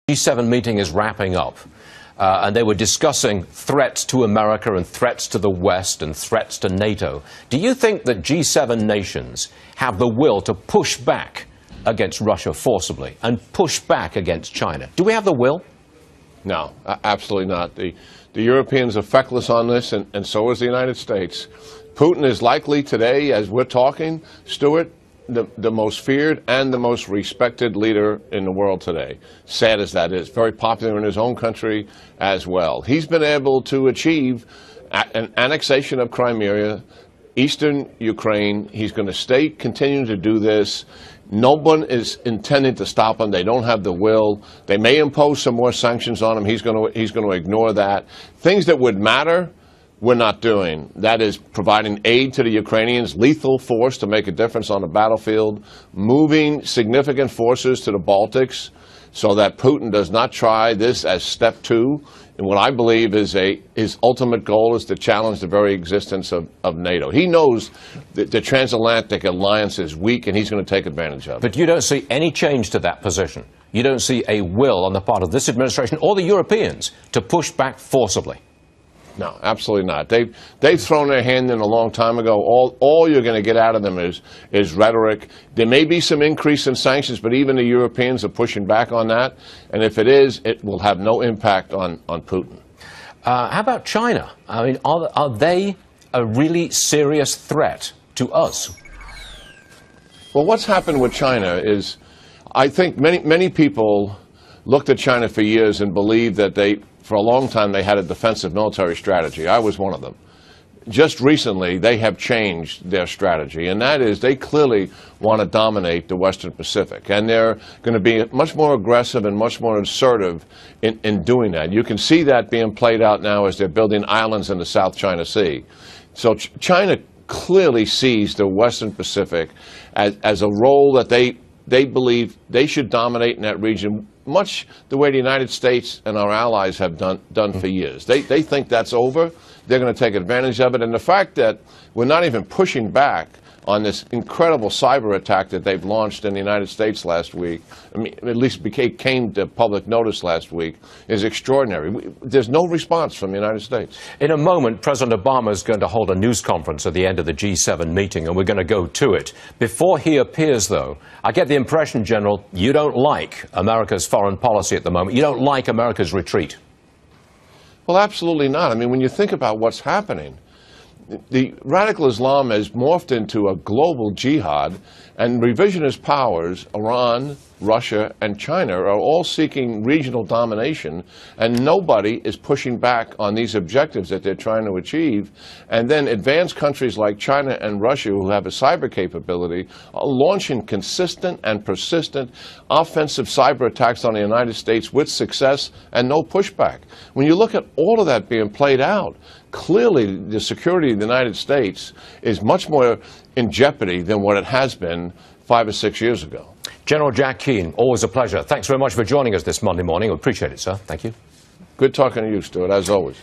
G7 meeting is wrapping up, and they were discussing threats to America and threats to the West and threats to NATO. Do you think that G7 nations have the will to push back against Russia forcibly and push back against China? Do we have the will? No, absolutely not. The Europeans are feckless on this, and so is the United States. Putin is likely today, as we're talking, Stuart, the most feared and the most respected leader in the world today. Sad as that is. Very popular in his own country as well. He's been able to achieve an annexation of Crimea, eastern Ukraine. He's going to continue to do this. No one is intending to stop him. They don't have the will. They may impose some more sanctions on him. He's going to ignore that. Things that would matter, we're not doing. That is providing aid to the Ukrainians, lethal force to make a difference on the battlefield, moving significant forces to the Baltics so that Putin does not try this as step two. And what I believe is his ultimate goal is to challenge the very existence of NATO. He knows that the transatlantic alliance is weak, and he's going to take advantage of it. But you don't see any change to that position. You don't see a will on the part of this administration or the Europeans to push back forcibly. No, absolutely not. They've thrown their hand in a long time ago. All you're going to get out of them is rhetoric. There may be some increase in sanctions, but even the Europeans are pushing back on that. And if it is, it will have no impact on Putin. How about China? I mean, are they a really serious threat to us? Well, what's happened with China is, I think many people looked at China for years and believed that for a long time, they had a defensive military strategy. I was one of them. Just recently, they have changed their strategy, and that is they clearly want to dominate the Western Pacific, and they're going to be much more aggressive and much more assertive in doing that. You can see that being played out now as they're building islands in the South China Sea. So China clearly sees the Western Pacific as a role that they believe they should dominate in that region, much the way the United States and our allies have done for years. They think that's over. They're going to take advantage of it. And the fact that we're not even pushing back on this incredible cyber attack that they've launched in the United States last week, I mean, at least came to public notice last week, is extraordinary. There's no response from the United States. In a moment, President Obama is going to hold a news conference at the end of the G7 meeting, and we're going to go to it. Before he appears, though, I get the impression, General, you don't like America's foreign policy at the moment. You don't like America's retreat. Well, absolutely not. I mean, when you think about what's happening, the radical Islam has morphed into a global jihad, and revisionist powers, Iran, Russia, and China, are all seeking regional domination, and nobody is pushing back on these objectives that they're trying to achieve. And then advanced countries like China and Russia, who have a cyber capability, are launching consistent and persistent offensive cyber attacks on the United States with success and no pushback. When you look at all of that being played out, clearly the security of the United States is much more in jeopardy than what it has been 5 or 6 years ago. General Jack Keane, always a pleasure. Thanks very much for joining us this Monday morning. We appreciate it, sir. Thank you. Good talking to you, Stuart, as always.